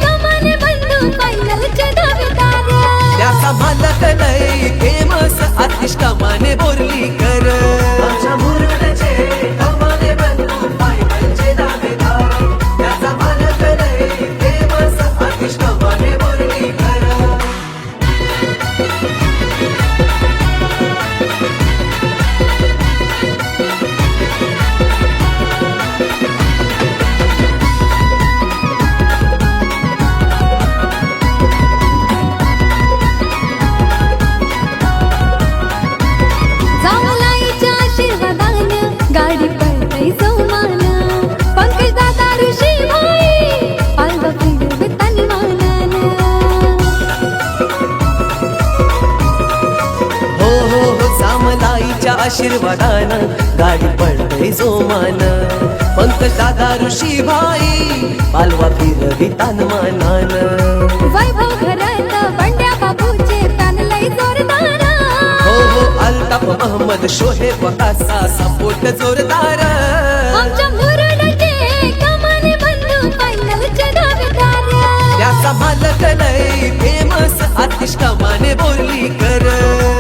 कमाने बंधू फायनलचे दावेदार याचा मालक लय फेमस आतिश कमाने बोर्लीकर आमच्या मुरुडचे कमाने बंधू आशीर्वादानं गाडी पडतय जोमान पंकज दादा ऋषी भाई पालवा फिरवितान मानान वैभव घरात बंड्या बाबूचे तान लय जोरदार हो अल्ताफ महम्मद शोहेब कासा सपोर्ट जोरदार आमच्या मुरडचे कमाने बंधू फायनलचे दावेदार त्याचा मालक लय फेमस आतिश कमाने बोली कर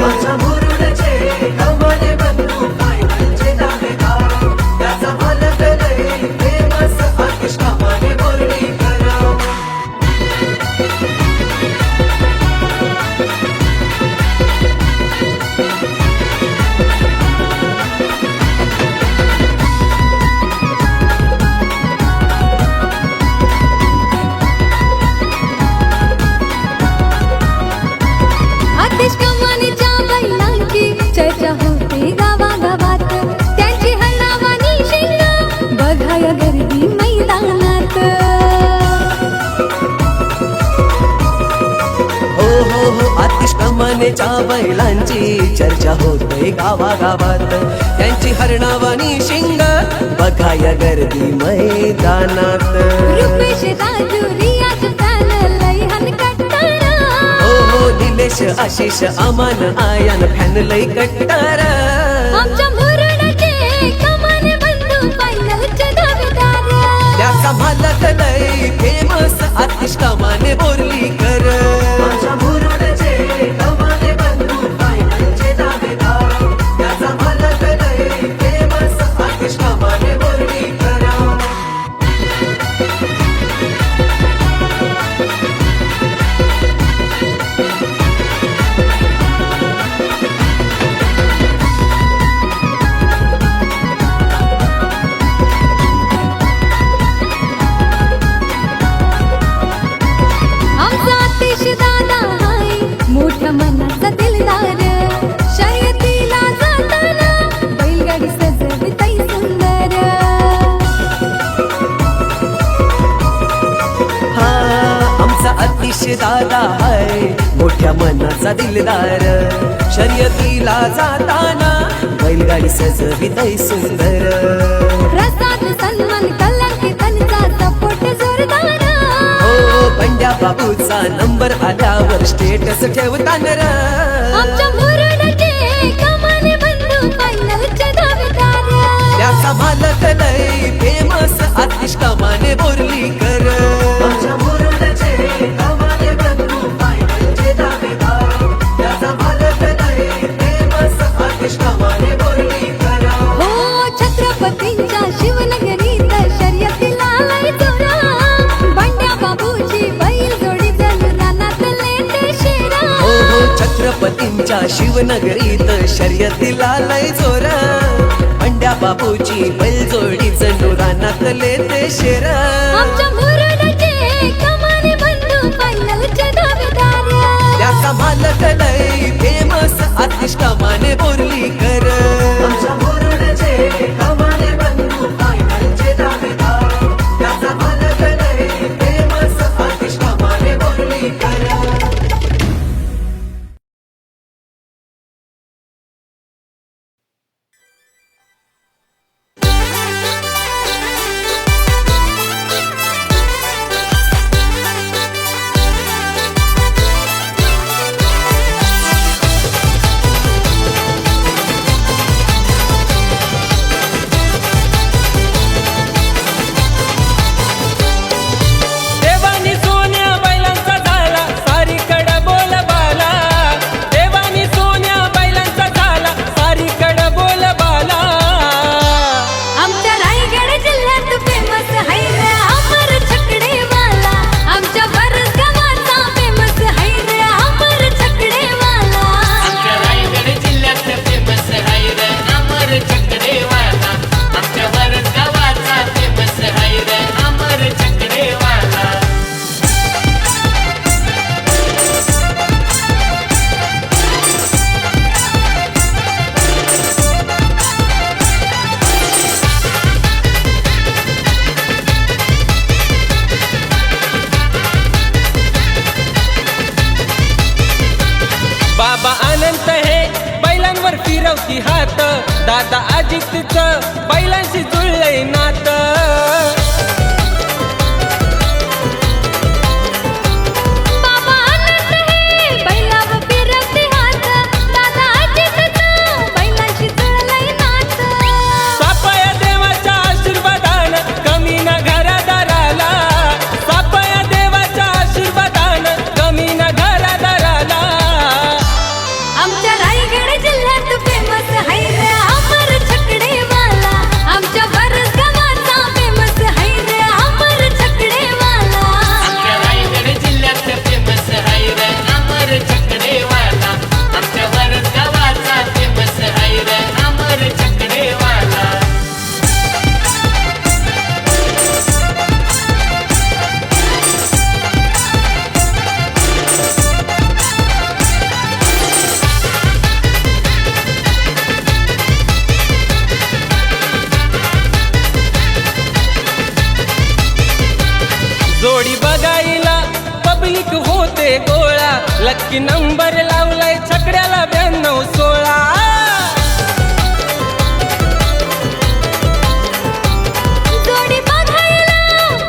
माझ्या मुरुडचे कमाने बंधू फायनलचे दावेदार त्याचा मालक लय फेमस आतिश कमाने बोली कर आतिश कमानीच्या बैलांची चर्चा होते गावागावात त्यांची हणावानी शिंग बघाय गर्दी मैदानात हो आतिश कमानेच्या बैलांची चर्चा होते गावागावात त्यांची हरणावानी शिंग बघाया गर्दी मैदानात रुपेश राजू रियाज फॅन लय हनकट्टार हो निलेश आशिष अमान आयान फॅन लय कट्टार आमच्या मुरडचे कमाने बंधू फायनलचे दावेदार त्याचा मालक लय फेमस आतिश कमाने बोरली कर माझ्या मुरुडचे कमाने बंधू फायनलचे दावेदार त्याचा मालक लय फेमस आतिश कमाने बोरली कर आमचा आतिश दादा हाय मोठ्या मनाचा दिलदार शर्यतीला जाताना बैलगाडी सजविताई सुंदर हा आमचा आतिश दादा हाय मोठ्या मनाचा दिलदार शर्यतीला जाताना बैलगाडी सजविताई सुंदर प्रसाद सन्मान कलंकी त्यांचा सपोर्ट जोरदार हो बंड्या बाबूचा नंबर आल्यावर स्टेटस ठेवताना र आमच्या मुरडचे कमाने बंधू फायनलचे दावेदार त्याचा मालक लय फेमस आतिश कमाने बोरली कर माझ्या मुरुडचे कमाने बंधू फायनलचे दावेदार त्याचा मालक लय फेमस आतिश कमाने बोरली कर हो छत्रपतींच्या शिवनगरीत शर्यतीला लय जोरा बंड्या बाबूची बैल जोडी जलदानात लेते शेरा हो छत्रपतींच्या शिवनगरीत शर्यतीला लय जोर अंड्या बापूची बैलजोडी जनुरानात लेते शेर आमच्या मुरडचे कमाने बंधू फायनलचे दावेदार त्याचा मालक लय फेमस आतिश कमाने बोरली कर माझ्या मुरुडचे कमाने बंधू फायनलचे दावेदार त्याचा मालक लय फेमस आतिश कमाने बोरली कर देवानी सोन्या बैलांचा झाला सारीकडे बोलबाला देवानी सोन्या बैलांचा झाला सारीकडे बोलबाला आमच्या रायगड जिल्ह्यात फेमस है रे अमर छकडेवाला आमच्या बरस गावाचा फेमस है रे अमर छकडेवाला आमच्या रायगड जिल्ह्यात फेमस हाय रे अमर चकडेवाला आमच्या वरस गावाचा फेमस हाय रे अमर चकडेवाला बाबा अनंत हे बैलांवर फिरवती हात दादा अजितचं बैलांशी जुळलंय नातं. बाबा आनंद हे बैलावर फिरवते हात, दादा अजितचं बैलांशी जुळलंय नातं. सापया देवाच्या आशीर्वादानं कमी न घरादाराला, सापया देवाच्या आशीर्वादानं कमी न घरादाराला. आमच्या रायगड जिल्ह्यात फेमस है रे अमर छकडेवाला, आमच्या बरस गावाचा फेमस है रे अमर छकडेवाला. आमच्या रायगड जिल्ह्यात फेमस हाय रे अमर छकडेवाला. आमच्या वरस गावाचा फेमस हाय रे अमर छकडेवाला. जोडी बघायला पब्लिक होते गोळा, लक्की नंबर लावलाय छकड्याला 92-16. जोडी बघायला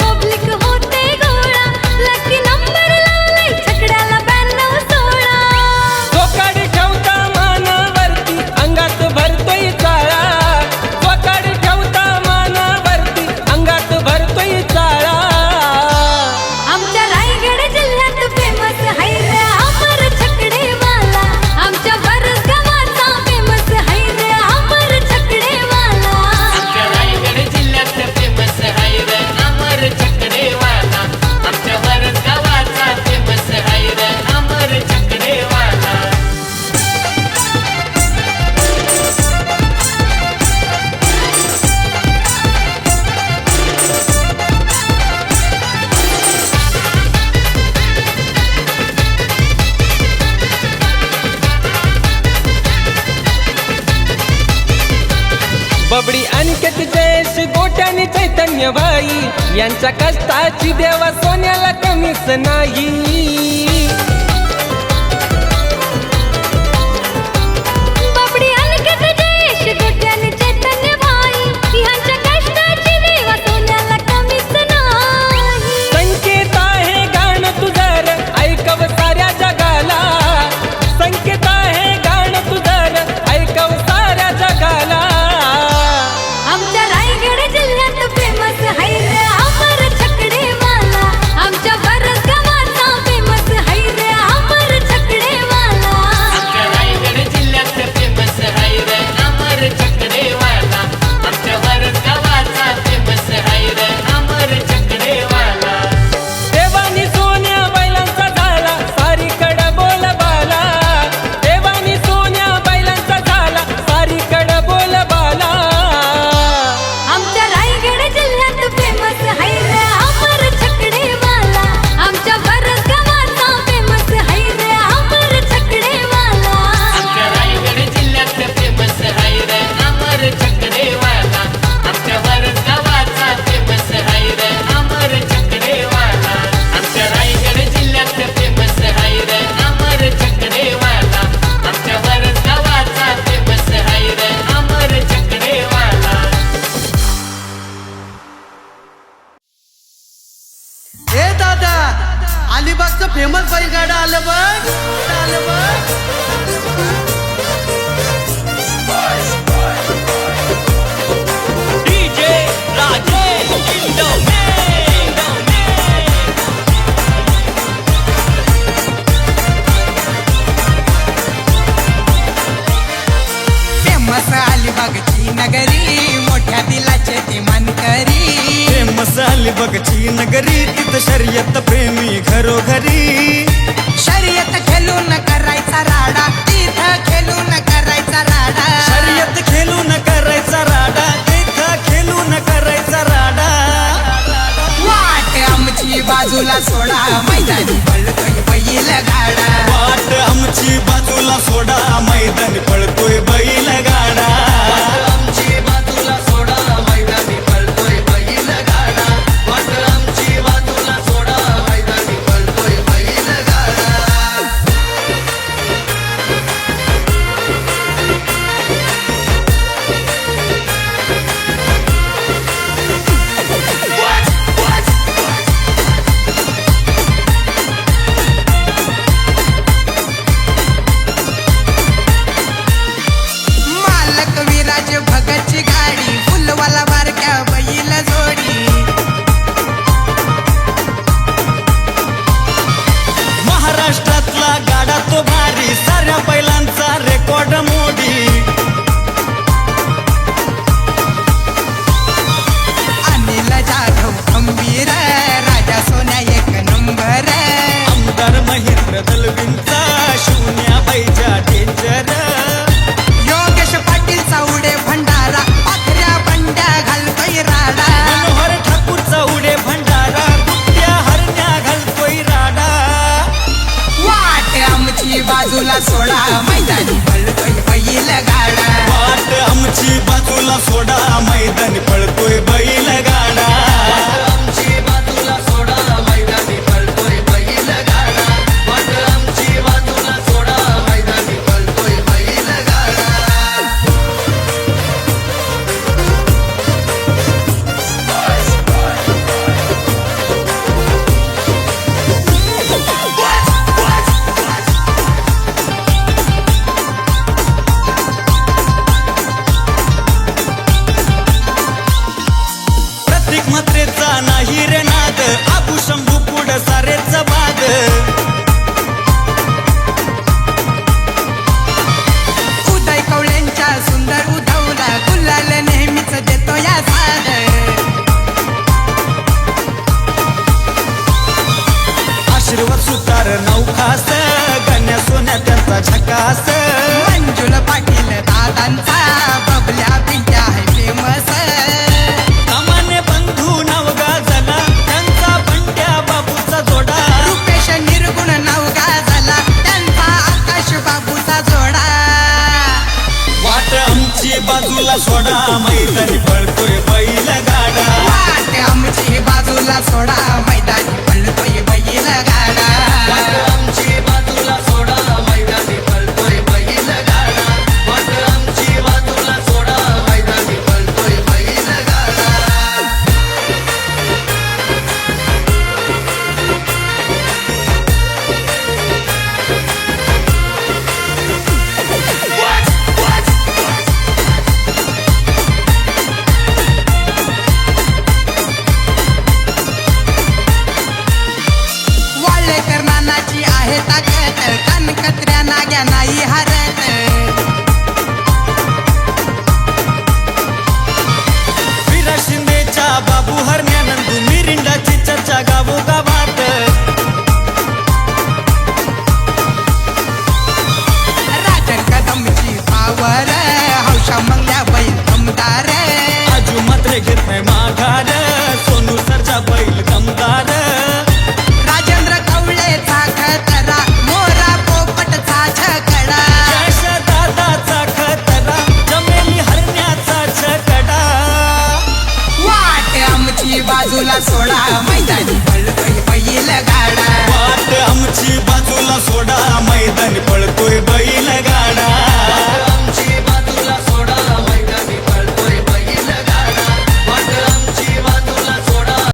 पब्लिक होते गोळा, लकी नंबर लावलाय छकड्याला 92-16. चोकाडी ठेवता मानावरती अंगात भरतोय चाळा, चोकाडी ठेवता मानावरती अंगात भरतोय चाळा. आमच्या रायगड जिल्ह्यात फेमस है रे अमर छकडेवाला, आमच्या बरस गावाचा फेमस है रे अमर छकडेवाला. आमच्या रायगड जिल्ह्यात फेमस हाय रे अमर छकडेवाला. आमच्या वरस गावाचा फेमस हाय रे अमर छकडेवाला. बबडी अनिकेत जयेश गोट्याने चैतन्य भाई, यांच्या कष्टाची देवा सोन्याला कमीच नाही. बबडी अनिकेत जयेश गोट्याने चैतन्य भाई, ह्यांच्या कष्टाची देवा सोन्याला कमीच नाही. संकेत आहे गाणं तुझर ऐकव साऱ्या जगाला, संकेत आहे गाणं तुझर ऐकव साऱ्या जगाला. आमच्या रायगड जिल्ह्यात फेमस है रे अमर छकडेवाला, आमच्या बरस गावाचा फेमस है रे अमर छकडेवाला. आमच्या रायगड जिल्ह्यात फेमस हाय रे अमर छकडेवाला. आमच्या वरस गावाचा फेमस हाय रे अमर छकडेवाला. देवानी सोन्या बैलांचा झाला सारीकडे बोलबाला, देवानी सोन्या बैलांचा झाला सारीकडे बोलबाला. आमच्या रायगड जिल्ह्यात फेमस है रे अमर छकडेवाला, आमच्या बरस गावाचा फेमस है रे अमर छकडेवाला. आमच्या रायगड जिल्ह्यात फेमस हाय रे अमर छकडेवाला. आमच्या वरस गावाचा फेमस हाय रे अमर छकडेवाला. आमच्या रायगड जिल्ह्यात फेमस हाय रे अमर छकडेवाला. आमच्या वरस गावाचा फेमस हाय रे अमर छकडेवाला. ए दादा, अलिबागचं फेमस बैलगाडा आलं बघ, आलं बघ. DJ राजेश इंडोने. फेमस अलिबागची नगरी, मोठ्या दिलाचे ती मानकरी. फेमस अलिबागची नगरी, तिथं शर्यत प्रेमी घरोघरी. शर्यत खेळून करायचा राडा, तिथं खेळून करायचा राडा. शर्यत खेळून करायचा राडा, तिथं खेळून करायचा राडा. वाट आमची बाजूला सोडा, मैदानी पळतोय बैल गाडा. वाट आमची बाजूला सोडा, मैदानी पळतोय बैल गाडा. आमची बाजूला सोडा मैदानी पळतोय बैल गाडा. वाट आमची बाजूला सोडा मैदानी पळतोय बैल गाडा. वर दलवींचा शून्या बाईच्या डेंजर योगेश पाटील चावडे भंडारा पाखऱ्या बंड्या घालतोय राडा मनोहर ठाकूर चौडे भंडारा कुट्या हरण्या घालतोय राडा वाट आमची बाजूला सोडा मैदानी पळतोय बैल गाडा वाट आमची बाजूला सोडा मैदानी पळतोय बैल गाडा आमची बाजूला सोडा मैदानी पळतोय बैल गाडा वाट आमची बाजूला सोडा मैदानी पळतोय बैल गाडा प्रत्येक मात्रेचा नाही रे नाद आबू शंभू पुढ सारेच बाग उदय कवळ्यांच्या सुंदर उधवला गुलाल नेहमीच देतो या साद आशीर्वाद सुतार नौखास गण्या सोन्या त्यांचा झकास मंजुल पाटील दादांचा बबल्या पिंट्या आहे फेमस कामाने बंधू नाव गाजला त्यांचा बंड्या बाबूचा जोडा रुपेश निर्गुण नाव गाजला त्यांचा आकाश बाबूचा जोडा वाट आमची बाजूला सोडा मैदानी पळतोय बैल गाडा वाट आमची बाजूला सोडा मैदानी पळतोय बैल गाडा वाट आमची बाजूला सोडा मैदानी पळतोय बैल गाडा वाट आमची बाजूला सोडा मैदानी पळतोय बैल गाडा वाळेकर नानाची आहे ताकद कनकत्र्या नाग्या नाही हरत विरा शिंदेच्या बाबू हरण्या नंदू मिरिंडाची चर्चा गावोगावात राजन कदमची पावर हौशा मंगल्या बैल दमदार आजू मात्र घेत नाही माघार सोनू सरचा बैल दमदार राजेंद्र कवळेचा खतरा मोरा पोपटचा छकडा यश दादाचा खतरा जमेली हरण्याचा छकडा वाट आमची बाजूला सोडा मैदानी पळतोय बैल गाडा वाट आमची बाजूला सोडा